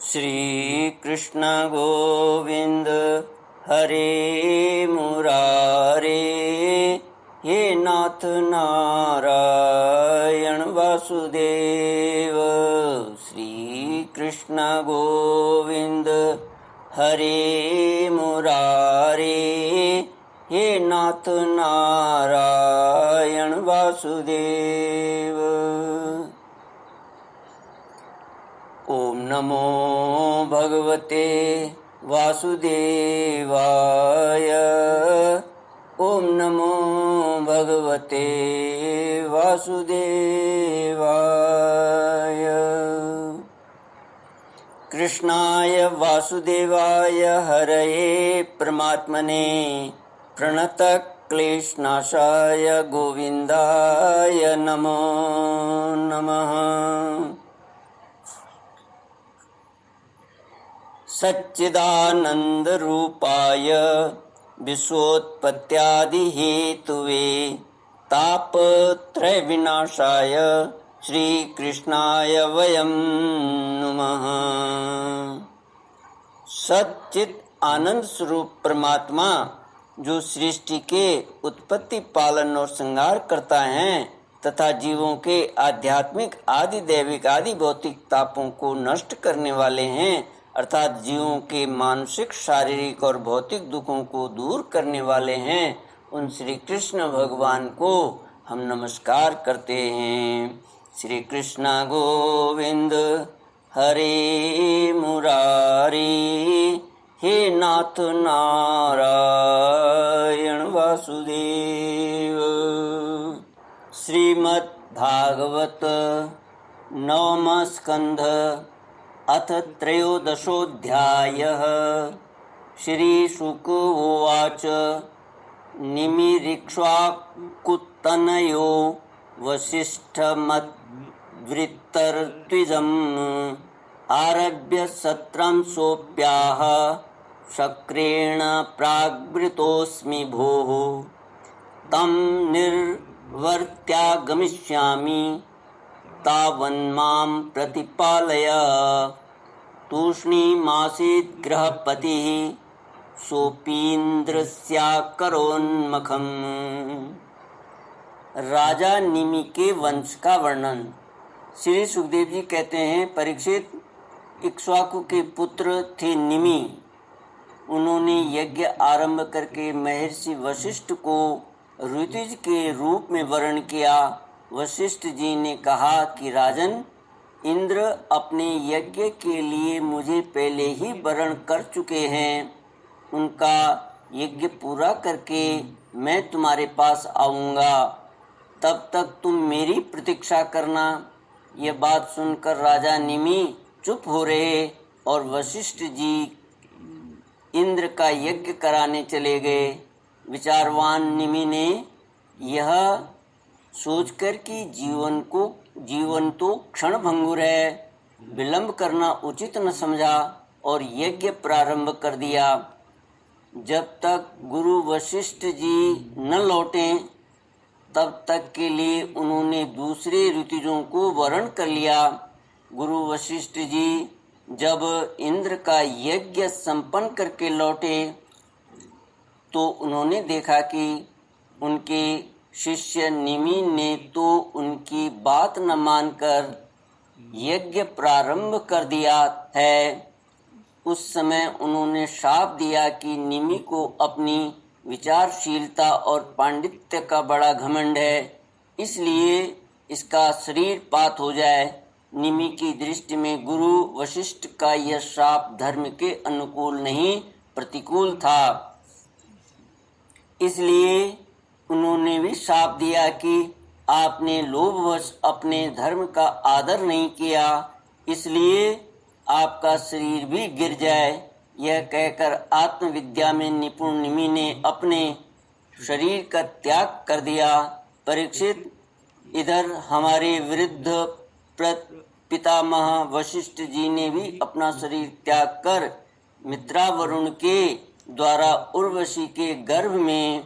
श्री कृष्ण गोविंद हरे मुरारे, हे नाथ नारायण वासुदेव। श्री कृष्ण गोविंद हरे मुरारे, हे नाथ नारायण वासुदेव। ओम नमो भगवते वासुदेवाय। ओम नमो भगवते वासुदेवाय। कृष्णाय वासुदेवाय हरये परमात्मने प्रणतक्लेशनाशाय गोविन्दाय नमो नमः। सच्चिदानन्दरूपाय विश्वोत्पत्त्यादिहेतुवे तापत्रयविनाशाय श्रीकृष्णाय वयं नुमः। सच्चिद आनंद स्वरूप परमात्मा जो सृष्टि के उत्पत्ति, पालन और संहार करता है तथा जीवों के आध्यात्मिक, आदि दैविक, आदि भौतिक तापों को नष्ट करने वाले हैं, अर्थात जीवों के मानसिक, शारीरिक और भौतिक दुखों को दूर करने वाले हैं, उन श्री कृष्ण भगवान को हम नमस्कार करते हैं। श्री कृष्ण गोविंद हरे मुरारी, हे नाथ नारायण वासुदेव। श्रीमद् भागवत नवम स्कंध अथ त्रयोदशोऽध्यायः। श्रीशुक उवाच निमिरिक्ष्वाकुतनयो वसिष्ठमद्वृत्तर्द्विजम् आरभ्य सत्रं सोऽप्याह शक्रेण प्राग्वृतोऽस्मि भोः तं निर्वर्त्यागमिष्यामि तावन्मां प्रतिपालय। तूष्णीमासीत् गृहपतिः सोऽपीन्द्रस्याकरोन्मुखम्। राजा निमि के वंश का वर्णन। श्री सुखदेव जी कहते हैं, परीक्षित, इक्ष्वाकु के पुत्र थे निमि। उन्होंने यज्ञ आरंभ करके महर्षि वशिष्ठ को ऋतुज के रूप में वर्ण किया। वशिष्ठ जी ने कहा कि राजन, इंद्र अपने यज्ञ के लिए मुझे पहले ही वर्ण कर चुके हैं। उनका यज्ञ पूरा करके मैं तुम्हारे पास आऊँगा, तब तक तुम मेरी प्रतीक्षा करना। यह बात सुनकर राजा निमि चुप हो रहे और वशिष्ठ जी इंद्र का यज्ञ कराने चले गए। विचारवान निमि ने यह सोचकर कि जीवन तो क्षणभंगुर है, विलंब करना उचित न समझा और यज्ञ प्रारंभ कर दिया। जब तक गुरु वशिष्ठ जी न लौटे तब तक के लिए उन्होंने दूसरे ऋतुजों को वर्ण कर लिया। गुरु वशिष्ठ जी जब इंद्र का यज्ञ संपन्न करके लौटे तो उन्होंने देखा कि उनके शिष्य निमि ने तो उनकी बात न मानकर यज्ञ प्रारंभ कर दिया है। उस समय उन्होंने शाप दिया कि निमि को अपनी विचारशीलता और पांडित्य का बड़ा घमंड है, इसलिए इसका शरीर पात हो जाए। निमि की दृष्टि में गुरु वशिष्ठ का यह शाप धर्म के अनुकूल नहीं, प्रतिकूल था। इसलिए उन्होंने भी शाप दिया कि आपने लोभवश अपने धर्म का आदर नहीं किया, इसलिए आपका शरीर भी गिर जाए। यह कहकर आत्मविद्या में निपुण निमि ने अपने शरीर का त्याग कर दिया। परीक्षित, इधर हमारे वृद्ध पितामह वशिष्ठ जी ने भी अपना शरीर त्याग कर मित्रावरुण के द्वारा उर्वशी के गर्भ में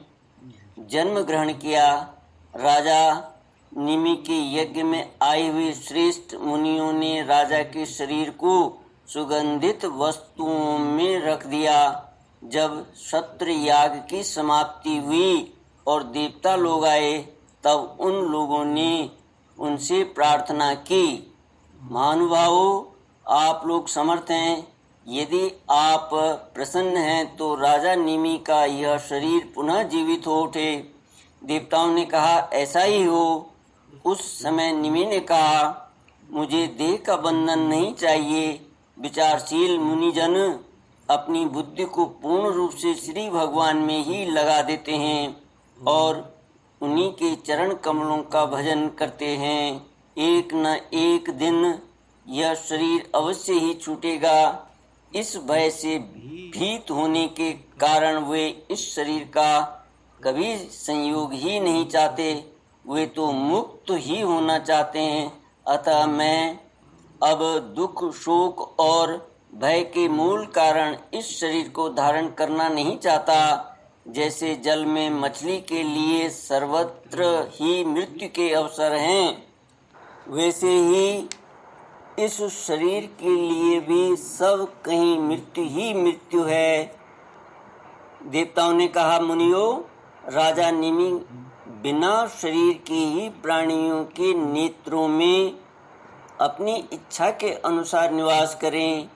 जन्म ग्रहण किया। राजा निमि के यज्ञ में आई हुई श्रेष्ठ मुनियों ने राजा के शरीर को सुगंधित वस्तुओं में रख दिया। जब सत्र याग की समाप्ति हुई और देवता लोग आए, तब उन लोगों ने उनसे प्रार्थना की, महानुभावों, आप लोग समर्थ हैं, यदि आप प्रसन्न हैं तो राजा निमि का यह शरीर पुनः जीवित हो उठे। देवताओं ने कहा, ऐसा ही हो। उस समय निमि ने कहा, मुझे देह का बंधन नहीं चाहिए। विचारशील मुनिजन अपनी बुद्धि को पूर्ण रूप से श्री भगवान में ही लगा देते हैं और उन्हीं के चरण कमलों का भजन करते हैं। एक न एक दिन यह शरीर अवश्य ही छूटेगा। इस भय से भीत होने के कारण वे इस शरीर का कभी संयोग ही नहीं चाहते, वे तो मुक्त ही होना चाहते हैं। अतः मैं अब दुख, शोक और भय के मूल कारण इस शरीर को धारण करना नहीं चाहता। जैसे जल में मछली के लिए सर्वत्र ही मृत्यु के अवसर हैं, वैसे ही इस शरीर के लिए भी सब कहीं मृत्यु ही मृत्यु है। देवताओं ने कहा, मुनियों, राजा निमि बिना शरीर के ही प्राणियों के नेत्रों में अपनी इच्छा के अनुसार निवास करें।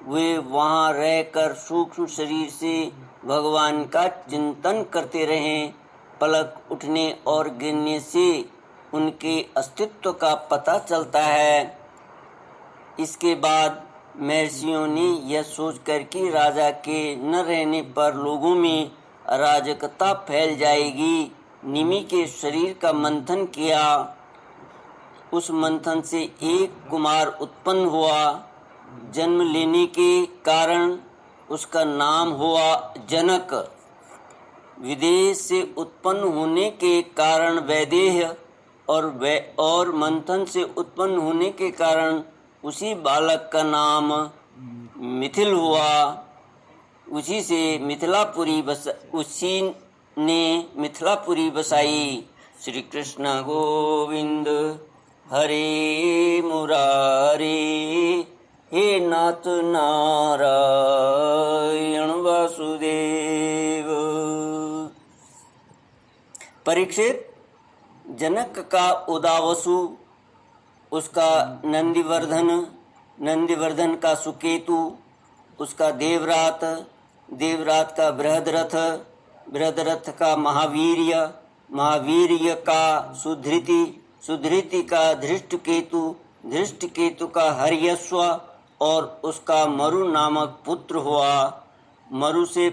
वे वहाँ रहकर सूक्ष्म शरीर से भगवान का चिंतन करते रहें। पलक उठने और गिरने से उनके अस्तित्व का पता चलता है। इसके बाद महर्षियों ने यह सोचकर कि राजा के न रहने पर लोगों में अराजकता फैल जाएगी, निमि के शरीर का मंथन किया। उस मंथन से एक कुमार उत्पन्न हुआ। जन्म लेने के कारण उसका नाम हुआ जनक। विदेह से उत्पन्न होने के कारण वैदेह और मंथन से उत्पन्न होने के कारण उसी बालक का नाम मिथिल हुआ। उसी ने मिथिलापुरी बसाई। श्री कृष्ण गोविंद हरे मुरारे, हे नाथ नारायण वासुदेव। परीक्षित, जनक का उदावसु, उसका नंदिवर्धन का सुकेतु, उसका देवरात का बृहदरथ का महावीर्य का सुधृति का धृष्टकेतु का हर्यश्व और उसका मरु नामक पुत्र हुआ। मरु से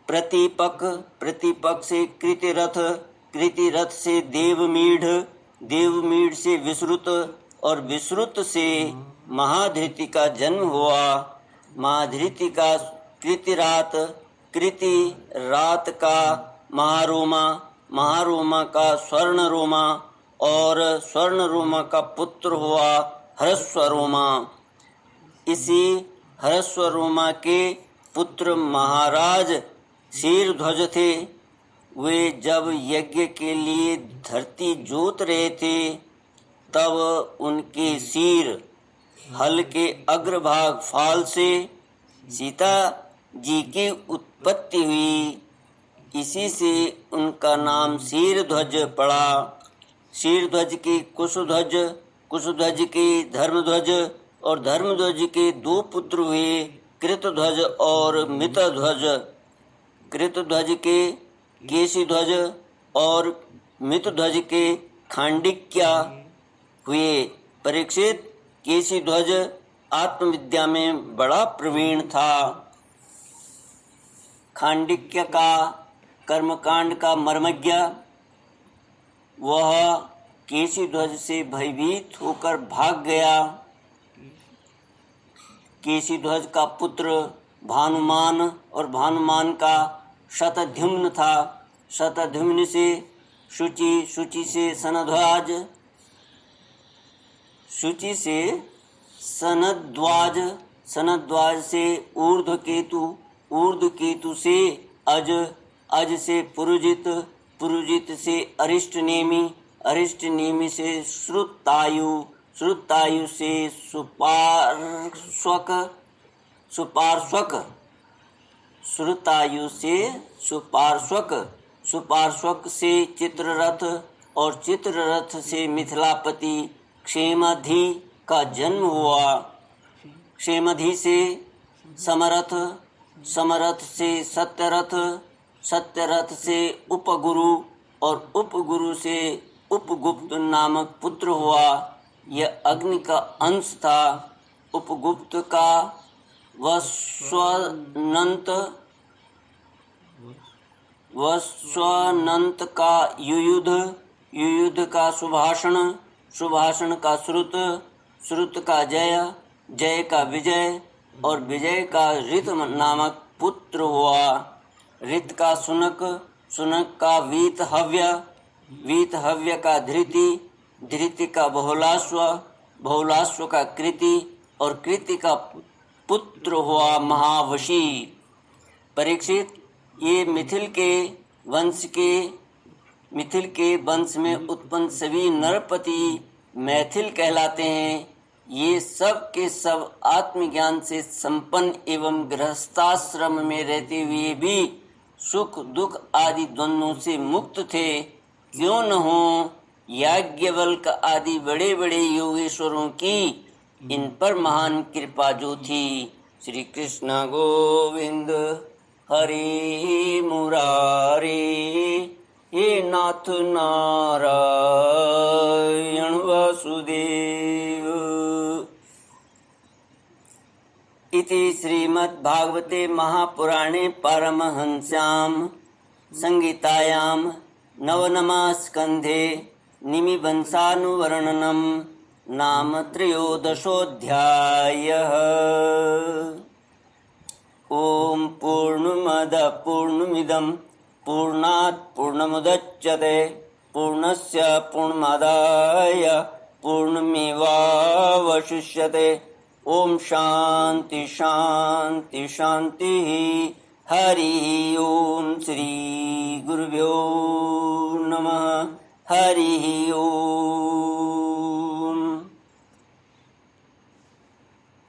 प्रतिपक से कृतिरथ से देवमीढ़ से विश्रुत और विश्रुत से महाधृति का जन्म हुआ। महाधृति का कृतिरात का महारोमा का स्वर्णरोमा और स्वर्णरोमा का पुत्र हुआ हरस्वरोमा। इसी हरस्वरोमा के पुत्र महाराज शीरध्वज थे। वे जब यज्ञ के लिए धरती जोत रहे थे, तब उनके शीर हल के अग्रभाग फाल से सीता जी की उत्पत्ति हुई। इसी से उनका नाम शीरध्वज पड़ा। शीरध्वज के कुशध्वज के धर्मध्वज और धर्मध्वज के दो पुत्र हुए, कृतध्वज और मितध्वज। कृतध्वज के केशीध्वज और मितध्वज के खांडिक्य हुए। परीक्षित, केशीध्वज आत्मविद्या में बड़ा प्रवीण था। खांडिक्य का कर्मकांड का मर्मज्ञ, वह केशीध्वज से भयभीत होकर भाग गया। केशीध्वज का पुत्र भानुमान और भानुमान का शतद्युम्न था। शतद्युम्न से शुचि से सनध्वाज, शुचि से सनद्वाज से ऊर्ध्वकेतु से अज से पुरुजित से अरिष्टनेमि से श्रुतायु श्रुतायु से सुपार्श्वक, श्रुतायु से सुपार्श्वक से चित्ररथ, और चित्ररथ से मिथिलापति क्षेमधि का जन्म हुआ। क्षेमधि से समरथ, समरथ से सत्यरथ, सत्यरथ से उपगुरु, और उपगुरु से उपगुप्त नामक पुत्र हुआ। यह अग्नि का अंश था। उपगुप्त का वस्वनंत का युयुध, युयुध का सुभाषण, सुभाषण का श्रुत, श्रुत का जय, जय का विजय, और विजय का ऋत नामक पुत्र हुआ। ऋत का सुनक, सुनक का वीतहव्य, वीतहव्य का धृति, धृति का बहुलाश्व, बहुलाश्व का कृति, और कृति का पुत्र हुआ महावशी। परीक्षित, ये मिथिल के वंश में उत्पन्न सभी नरपति मैथिल कहलाते हैं। ये सब के सब आत्मज्ञान से संपन्न एवं गृहस्थाश्रम में रहते हुए भी सुख दुख आदि द्वंद्वों से मुक्त थे। क्यों न हो याज्ञवल्क आदि बड़े बड़े योगेश्वरों की इन पर महान कृपा जो थी। श्री कृष्ण गोविंद हरे मुरारे, हे नाथ नारायण वासुदेव। इति श्रीमद्भागवते महापुराणे पारमहंस्यां संहितायां नवमः स्कन्धे निमिवंशानुवर्णनं नाम त्रयोदशोऽध्यायः। ॐ पूर्णमदः पूर्णमिदं पूर्णात् पूर्णमुदच्यते पूर्णस्य पूर्णमादाय पूर्णमेवावशिष्यते। ॐ शान्ति शान्ति शान्तिः। हरि ओम श्री गुरुभ्यो नमः। हरि